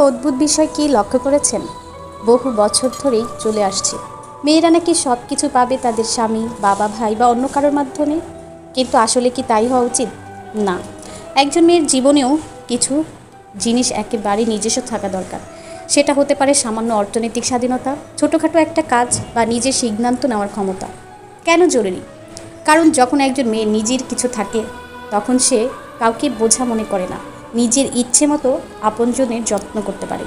অদ্ভুত বিষয় কি লক্ষ্য করেছেন? বহু বছর ধরেই চলে আসছে মেয়েরা নাকি সব কিছু পাবে তাদের স্বামী, বাবা, ভাই বা অন্য কারোর মাধ্যমে। কিন্তু আসলে কি তাই হওয়া উচিত? না। একজন মেয়ের জীবনেও কিছু জিনিস একেবারে নিজস্ব থাকা দরকার। সেটা হতে পারে সামান্য অর্থনৈতিক স্বাধীনতা, ছোটোখাটো একটা কাজ বা নিজের সিদ্ধান্ত নেওয়ার ক্ষমতা। কেন জরুরি? কারণ যখন একজন মেয়ে নিজের কিছু থাকে তখন সে কাউকে বোঝা মনে করে না। নিজের ইচ্ছে মতো আপনজনের যত্ন করতে পারে,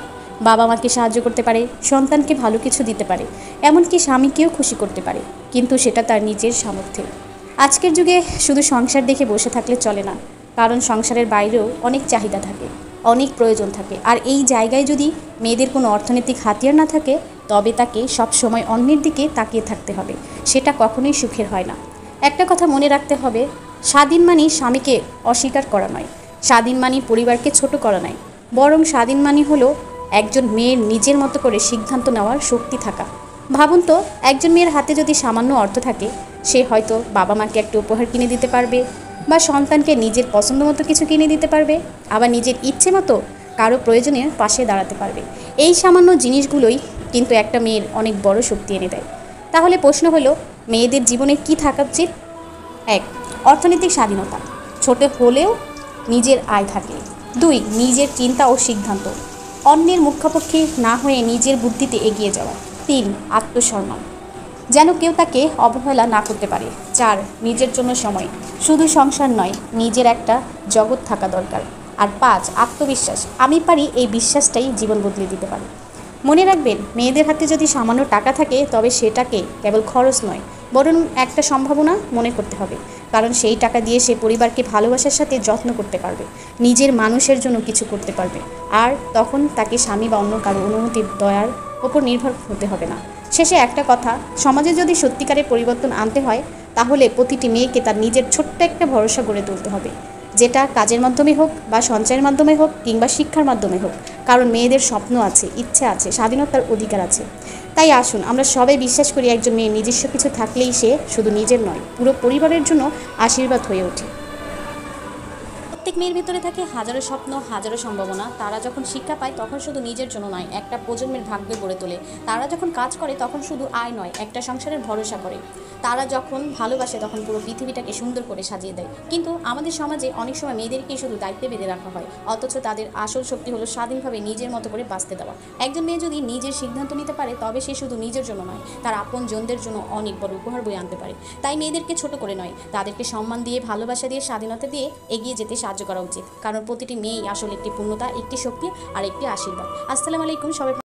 বাবা মাকে সাহায্য করতে পারে, সন্তানকে ভালো কিছু দিতে পারে, এমনকি স্বামীকেও খুশি করতে পারে, কিন্তু সেটা তার নিজের সামর্থ্যে। আজকের যুগে শুধু সংসার দেখে বসে থাকলে চলে না, কারণ সংসারের বাইরেও অনেক চাহিদা থাকে, অনেক প্রয়োজন থাকে। আর এই জায়গায় যদি মেয়েদের কোনো অর্থনৈতিক হাতিয়ার না থাকে, তবে তাকে সব সময় অন্যের দিকে তাকিয়ে থাকতে হবে। সেটা কখনোই সুখের হয় না। একটা কথা মনে রাখতে হবে, স্বাধীন মানেই স্বামীকে অস্বীকার করা নয়, স্বাধীন মানেই পরিবারকে ছোট করা নয়, বরং স্বাধীন মানেই হলো একজন মেয়ের নিজের মতো করে সিদ্ধান্ত নেওয়ার শক্তি থাকা। ভাবুন তো, একজন মেয়ের হাতে যদি সামান্য অর্থ থাকে, সে হয়তো বাবা মাকে একটা উপহার কিনে দিতে পারবে, বা সন্তানকে নিজের পছন্দ মতো কিছু কিনে দিতে পারবে, আবার নিজের ইচ্ছে মতো কারো প্রয়োজনের পাশে দাঁড়াতে পারবে। এই সামান্য জিনিসগুলোই কিন্তু একটা মেয়ের অনেক বড় শক্তি এনে দেয়। তাহলে প্রশ্ন হলো, মেয়েদের জীবনে কি থাকা উচিত? 1. অর্থনৈতিক স্বাধীনতা, ছোট হলেও নিজের আয় থাকে। 2. নিজের চিন্তা ও সিদ্ধান্ত, অন্যের মুখাপেক্ষী না হয়ে নিজের বুদ্ধিতে এগিয়ে যাওয়া। 3. আত্মসম্মান, যেন কেউ তাকে অবহেলা না করতে পারে। 4. নিজের জন্য সময়, শুধু সংসার নয়, নিজের একটা জগৎ থাকা দরকার। আর 5. আত্মবিশ্বাস, আমি পারি, এই বিশ্বাসটাই জীবন বদলে দিতে পারে। মনে রাখবেন, মেয়েদের হাতে যদি সামান্য টাকা থাকে, তবে সেটাকে কেবল খরচ নয়, বরং একটা সম্ভাবনা মনে করতে হবে। কারণ সেই টাকা দিয়ে সে পরিবারকে ভালোবাসার সাথে যত্ন করতে পারবে, নিজের মানুষের জন্য কিছু করতে পারবে। আর তখন তাকে স্বামী বা অন্য কারো অনুমতি, দয়ার ওপর নির্ভর হতে হবে না। শেষে একটা কথা, সমাজে যদি সত্যিকারের পরিবর্তন আনতে হয়, তাহলে প্রতিটি মেয়েকে তার নিজের ছোট্ট একটা ভরসা গড়ে তুলতে হবে, যেটা কাজের মাধ্যমে হোক, বা সঞ্চয়ের মাধ্যমে হোক, কিংবা শিক্ষার মাধ্যমে হোক। কারণ মেয়েদের স্বপ্ন আছে, ইচ্ছে আছে, স্বাধীনতার অধিকার আছে। তাই আসুন আমরা সবাই বিশ্বাস করি, একজন মেয়ের নিজস্ব কিছু থাকলেই সে শুধু নিজের নয়, পুরো পরিবারের জন্য আশীর্বাদ হয়ে ওঠে। প্রত্যেক মেয়ের ভিতরে থাকে হাজারো স্বপ্ন, হাজারো সম্ভাবনা। তারা যখন শিক্ষা পায় তখন শুধু নিজের জন্য নয়, একটা প্রজন্মের ভাগ্য গড়ে তোলে। তারা যখন কাজ করে তখন শুধু আয় নয়, একটা সংসারের ভরসা করে। তারা যখন ভালোবাসে তখন পুরো পৃথিবীটাকে সুন্দর করে সাজিয়ে দেয়। কিন্তু আমাদের সমাজে অনেক সময় মেয়েদেরকেই শুধু দায়িত্বে বেঁধে রাখা হয়, অথচ তাদের আসল শক্তি হলো স্বাধীনভাবে নিজের মতো করে বাঁচতে দেওয়া। একজন মেয়ে যদি নিজের সিদ্ধান্ত নিতে পারে, তবে সে শুধু নিজের জন্য নয়, তার আপন জনদের জন্য অনেক বড় উপহার বয়ে আনতে পারে। তাই মেয়েদেরকে ছোট করে নয়, তাদেরকে সম্মান দিয়ে, ভালোবাসা দিয়ে, স্বাধীনতা দিয়ে এগিয়ে যেতে সাহায্য করা উচিত। কারণ প্রতিটি মেয়েই আসলে একটি পূর্ণতা, একটি শক্তি আর একটি আশীর্বাদ। আসসালামু আলাইকুম সবাই।